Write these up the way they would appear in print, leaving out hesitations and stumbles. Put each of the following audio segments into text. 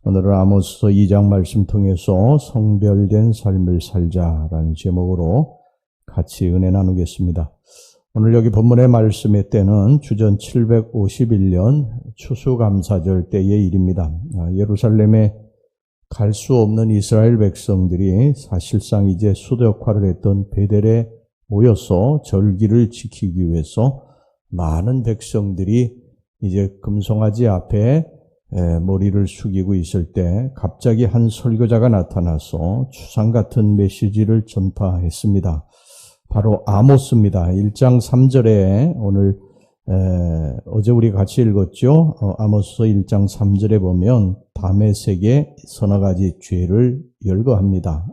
오늘은 아모스서 2장 말씀 통해서 성별된 삶을 살자라는 제목으로 같이 은혜 나누겠습니다. 오늘 여기 본문의 말씀의 때는 주전 751년 추수감사절 때의 일입니다. 예루살렘에 갈 수 없는 이스라엘 백성들이 사실상 이제 수도 역할을 했던 베델에 모여서 절기를 지키기 위해서 많은 백성들이 이제 금송아지 앞에 머리를 숙이고 있을 때 갑자기 한 설교자가 나타나서 추상 같은 메시지를 전파했습니다. 바로 아모스입니다. 1장 3절에 오늘 어제 우리 같이 읽었죠. 아모스 1장 3절에 보면 다메섹의 서너 가지 죄를 열거합니다.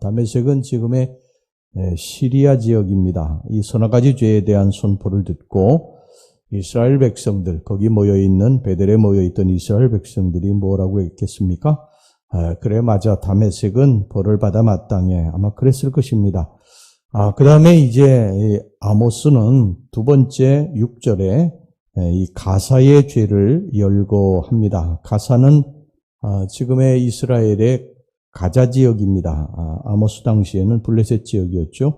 다메섹은 지금의 시리아 지역입니다. 이 서너 가지 죄에 대한 선포를 듣고 이스라엘 백성들, 거기 모여있는 베델에 모여있던 이스라엘 백성들이 뭐라고 했겠습니까? 그래 맞아, 다메섹은 벌을 받아 마땅해. 아마 그랬을 것입니다. 그 다음에 이제 아모스는 두 번째 6절에 이 가사의 죄를 열거합니다. 가사는 지금의 이스라엘의 가자 지역입니다. 아모스 당시에는 블레셋 지역이었죠.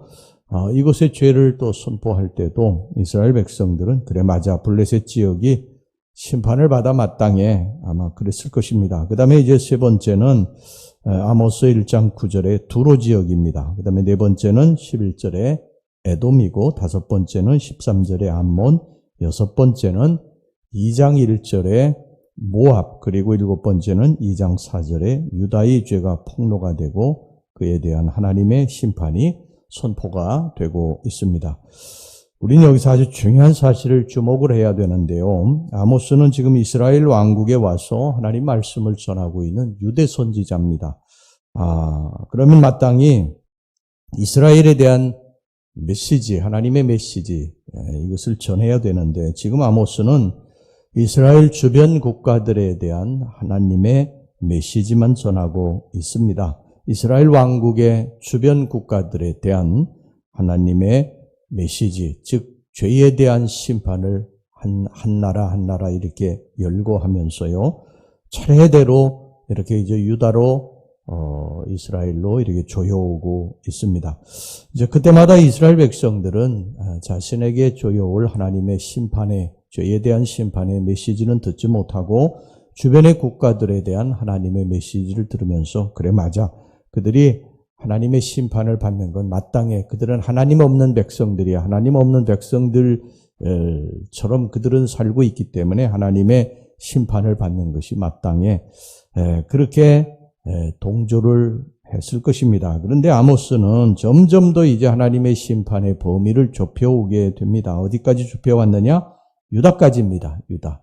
이곳의 죄를 또 선포할 때도 이스라엘 백성들은 그래 맞아, 블레셋 지역이 심판을 받아 마땅해. 아마 그랬을 것입니다. 그 다음에 이제 세 번째는 아모스 1장 9절의 두로 지역입니다. 그 다음에 네 번째는 11절에 에돔이고, 다섯 번째는 13절에 암몬, 여섯 번째는 2장 1절에 모압, 그리고 일곱 번째는 2장 4절에 유다의 죄가 폭로가 되고 그에 대한 하나님의 심판이 선포가 되고 있습니다. 우리는 여기서 아주 중요한 사실을 주목을 해야 되는데요. 아모스는 지금 이스라엘 왕국에 와서 하나님 말씀을 전하고 있는 유대 선지자입니다. 그러면 마땅히 이스라엘에 대한 메시지, 하나님의 메시지, 이것을 전해야 되는데 지금 아모스는 이스라엘 주변 국가들에 대한 하나님의 메시지만 전하고 있습니다. 이스라엘 왕국의 주변 국가들에 대한 하나님의 메시지, 즉 죄에 대한 심판을 한 나라 한 나라 이렇게 열거하면서요, 차례대로 이렇게 이제 유다로 이스라엘로 이렇게 조여오고 있습니다. 이제 그때마다 이스라엘 백성들은 자신에게 조여올 하나님의 심판의, 죄에 대한 심판의 메시지는 듣지 못하고 주변의 국가들에 대한 하나님의 메시지를 들으면서 그래 맞아, 그들이 하나님의 심판을 받는 건 마땅해. 그들은 하나님 없는 백성들이야. 하나님 없는 백성들처럼 그들은 살고 있기 때문에 하나님의 심판을 받는 것이 마땅해. 그렇게 동조를 했을 것입니다. 그런데 아모스는 점점 더 이제 하나님의 심판의 범위를 좁혀오게 됩니다. 어디까지 좁혀왔느냐? 유다까지입니다. 유다.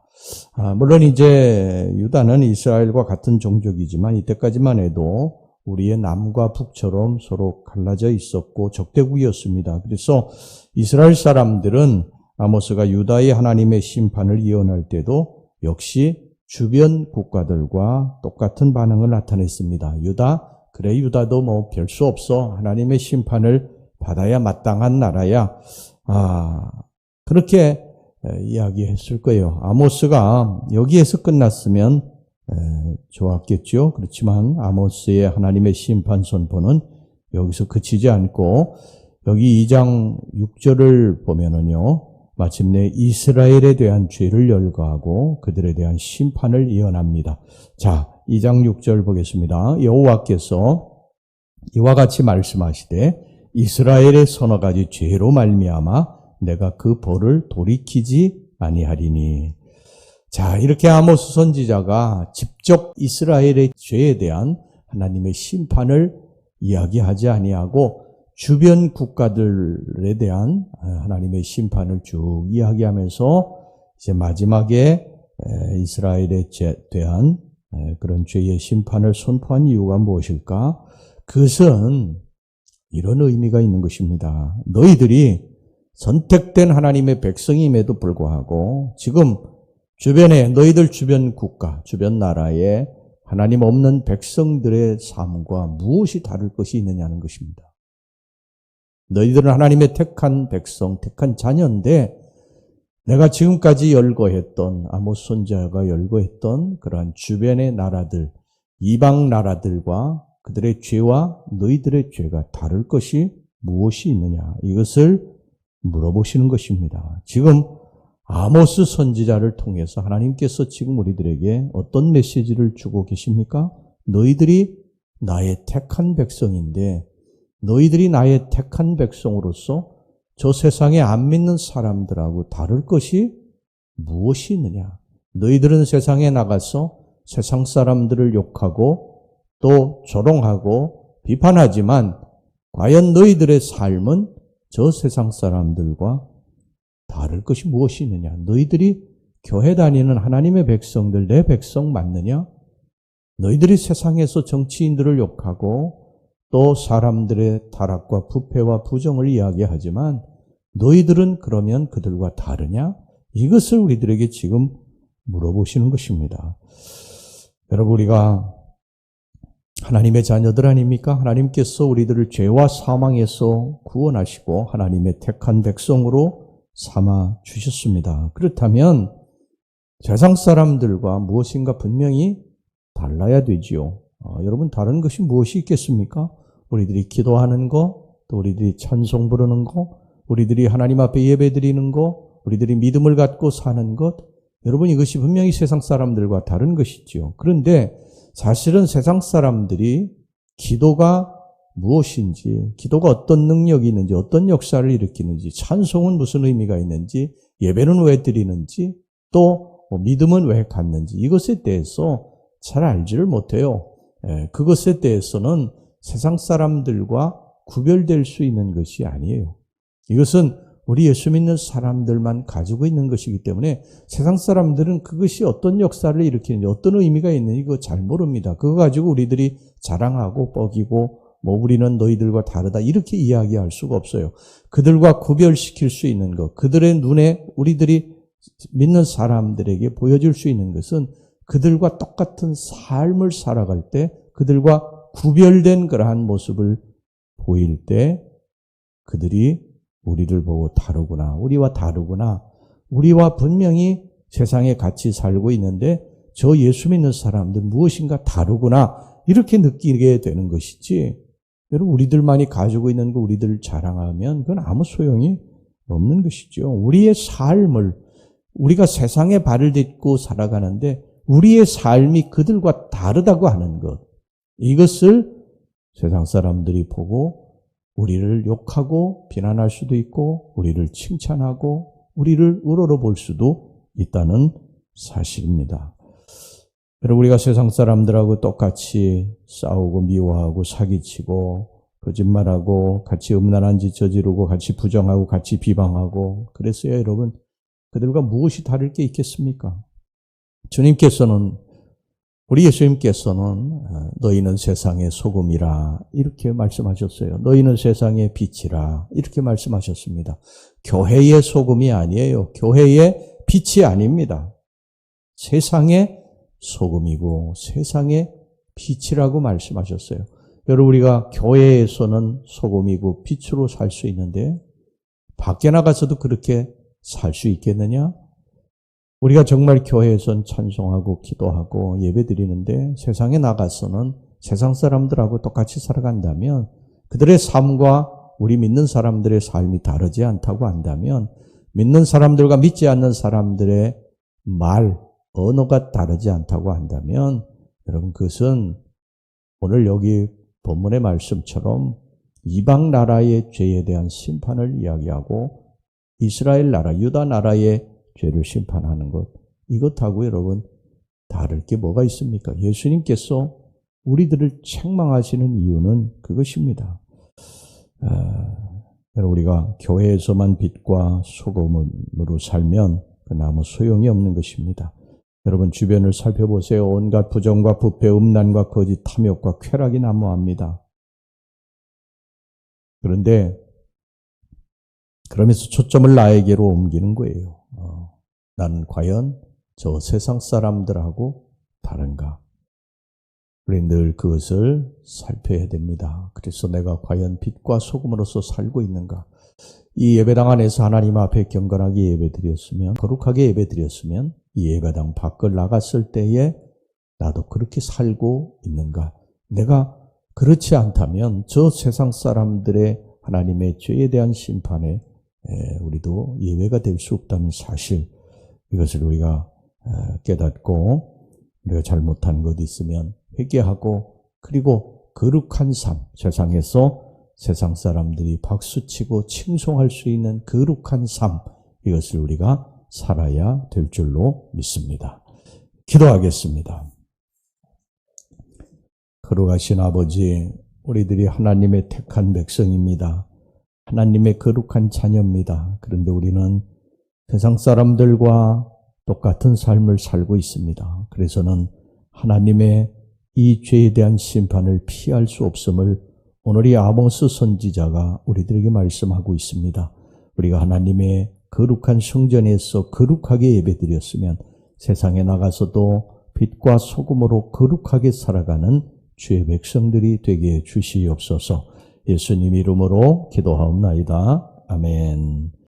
물론 이제 유다는 이스라엘과 같은 종족이지만 이때까지만 해도 우리의 남과 북처럼 서로 갈라져 있었고 적대국이었습니다. 그래서 이스라엘 사람들은 아모스가 유다의 하나님의 심판을 예언할 때도 역시 주변 국가들과 똑같은 반응을 나타냈습니다. 유다, 그래 유다도 뭐 별 수 없어. 하나님의 심판을 받아야 마땅한 나라야. 그렇게 이야기했을 거예요. 아모스가 여기에서 끝났으면 좋았겠죠. 그렇지만 아모스의 하나님의 심판 선포는 여기서 그치지 않고 여기 2장 6절을 보면은요, 마침내 이스라엘에 대한 죄를 열거하고 그들에 대한 심판을 예언합니다. 자, 2장 6절 보겠습니다. 여호와께서 이와 같이 말씀하시되 이스라엘의 서너 가지 죄로 말미암아 내가 그 벌을 돌이키지 아니하리니. 자, 이렇게 아모스 선지자가 직접 이스라엘의 죄에 대한 하나님의 심판을 이야기하지 아니하고 주변 국가들에 대한 하나님의 심판을 쭉 이야기하면서 이제 마지막에 이스라엘에 대한 그런 죄의 심판을 선포한 이유가 무엇일까? 그것은 이런 의미가 있는 것입니다. 너희들이 선택된 하나님의 백성임에도 불구하고 지금 주변에 너희들 주변 국가, 주변 나라에 하나님 없는 백성들의 삶과 무엇이 다를 것이 있느냐는 것입니다. 너희들은 하나님의 택한 백성, 택한 자녀인데 내가 지금까지 열거했던 아모스 선지자가 열거했던 그러한 주변의 나라들, 이방 나라들과 그들의 죄와 너희들의 죄가 다를 것이 무엇이 있느냐? 이것을 물어보시는 것입니다. 지금 아모스 선지자를 통해서 하나님께서 지금 우리들에게 어떤 메시지를 주고 계십니까? 너희들이 나의 택한 백성인데 너희들이 나의 택한 백성으로서 저 세상에 안 믿는 사람들하고 다를 것이 무엇이 있느냐? 너희들은 세상에 나가서 세상 사람들을 욕하고 또 조롱하고 비판하지만 과연 너희들의 삶은 저 세상 사람들과 다를 것이 무엇이 있느냐? 너희들이 교회 다니는 하나님의 백성들, 내 백성 맞느냐? 너희들이 세상에서 정치인들을 욕하고 또 사람들의 타락과 부패와 부정을 이야기하지만 너희들은 그러면 그들과 다르냐? 이것을 우리들에게 지금 물어보시는 것입니다. 여러분, 우리가 하나님의 자녀들 아닙니까? 하나님께서 우리들을 죄와 사망에서 구원하시고 하나님의 택한 백성으로 삼아 주셨습니다. 그렇다면 세상 사람들과 무엇인가 분명히 달라야 되지요. 여러분, 다른 것이 무엇이 있겠습니까? 우리들이 기도하는 거, 또 우리들이 찬송 부르는 거, 우리들이 하나님 앞에 예배 드리는 거, 우리들이 믿음을 갖고 사는 것, 여러분, 이것이 분명히 세상 사람들과 다른 것이지요. 그런데 사실은 세상 사람들이 기도가 무엇인지, 기도가 어떤 능력이 있는지, 어떤 역사를 일으키는지, 찬송은 무슨 의미가 있는지, 예배는 왜 드리는지, 또 믿음은 왜 갖는지, 이것에 대해서 잘 알지를 못해요. 그것에 대해서는 세상 사람들과 구별될 수 있는 것이 아니에요. 이것은 우리 예수 믿는 사람들만 가지고 있는 것이기 때문에 세상 사람들은 그것이 어떤 역사를 일으키는지 어떤 의미가 있는지 그거 잘 모릅니다. 그거 가지고 우리들이 자랑하고 뻐기고 우리는 너희들과 다르다 이렇게 이야기할 수가 없어요. 그들과 구별시킬 수 있는 것, 그들의 눈에 우리들이 믿는 사람들에게 보여줄 수 있는 것은 그들과 똑같은 삶을 살아갈 때 그들과 구별된 그러한 모습을 보일 때 그들이 우리를 보고 다르구나, 우리와 다르구나, 우리와 분명히 세상에 같이 살고 있는데 저 예수 믿는 사람들 무엇인가 다르구나 이렇게 느끼게 되는 것이지, 여러분, 우리들만이 가지고 있는 거 우리들 자랑하면 그건 아무 소용이 없는 것이죠. 우리의 삶을, 우리가 세상에 발을 딛고 살아가는데 우리의 삶이 그들과 다르다고 하는 것, 이것을 세상 사람들이 보고 우리를 욕하고 비난할 수도 있고 우리를 칭찬하고 우리를 우러러볼 수도 있다는 사실입니다. 여러분, 우리가 세상 사람들하고 똑같이 싸우고 미워하고 사기치고 거짓말하고 같이 음란한 짓 저지르고 같이 부정하고 같이 비방하고 그랬어야 여러분, 그들과 무엇이 다를 게 있겠습니까? 주님께서는, 우리 예수님께서는 너희는 세상의 소금이라 이렇게 말씀하셨어요. 너희는 세상의 빛이라 이렇게 말씀하셨습니다. 교회의 소금이 아니에요. 교회의 빛이 아닙니다. 세상의 소금이고 세상의 빛이라고 말씀하셨어요. 여러분, 우리가 교회에서는 소금이고 빛으로 살 수 있는데 밖에 나가서도 그렇게 살 수 있겠느냐? 우리가 정말 교회에선 찬송하고 기도하고 예배드리는데 세상에 나가서는 세상 사람들하고 똑같이 살아간다면, 그들의 삶과 우리 믿는 사람들의 삶이 다르지 않다고 한다면, 믿는 사람들과 믿지 않는 사람들의 말, 언어가 다르지 않다고 한다면, 여러분, 그것은 오늘 여기 본문의 말씀처럼 이방 나라의 죄에 대한 심판을 이야기하고 이스라엘 나라, 유다 나라의 죄를 심판하는 것, 이것하고 여러분 다를 게 뭐가 있습니까? 예수님께서 우리들을 책망하시는 이유는 그것입니다. 여러분, 우리가 교회에서만 빛과 소금으로 살면 그건 아무 소용이 없는 것입니다. 여러분, 주변을 살펴보세요. 온갖 부정과 부패, 음란과 거짓, 탐욕과 쾌락이 난무합니다. 그런데 그러면서 초점을 나에게로 옮기는 거예요. 나는 과연 저 세상 사람들하고 다른가? 우리 늘 그것을 살펴야 됩니다. 그래서 내가 과연 빛과 소금으로서 살고 있는가? 이 예배당 안에서 하나님 앞에 경건하게 예배드렸으면, 거룩하게 예배드렸으면 이 예배당 밖을 나갔을 때에 나도 그렇게 살고 있는가? 내가 그렇지 않다면 저 세상 사람들의 하나님의 죄에 대한 심판에 우리도 예외가 될 수 없다는 사실, 이것을 우리가 깨닫고 우리가 잘못한 것 있으면 회개하고, 그리고 거룩한 삶, 세상에서 세상 사람들이 박수치고 칭송할 수 있는 거룩한 삶, 이것을 우리가 살아야 될 줄로 믿습니다. 기도하겠습니다. 거룩하신 아버지, 우리들이 하나님의 택한 백성입니다. 하나님의 거룩한 자녀입니다. 그런데 우리는 세상 사람들과 똑같은 삶을 살고 있습니다. 그래서는 하나님의 이 죄에 대한 심판을 피할 수 없음을 오늘 이 아모스 선지자가 우리들에게 말씀하고 있습니다. 우리가 하나님의 거룩한 성전에서 거룩하게 예배드렸으면 세상에 나가서도 빛과 소금으로 거룩하게 살아가는 주의 백성들이 되게 해 주시옵소서. 예수님 이름으로 기도하옵나이다. 아멘.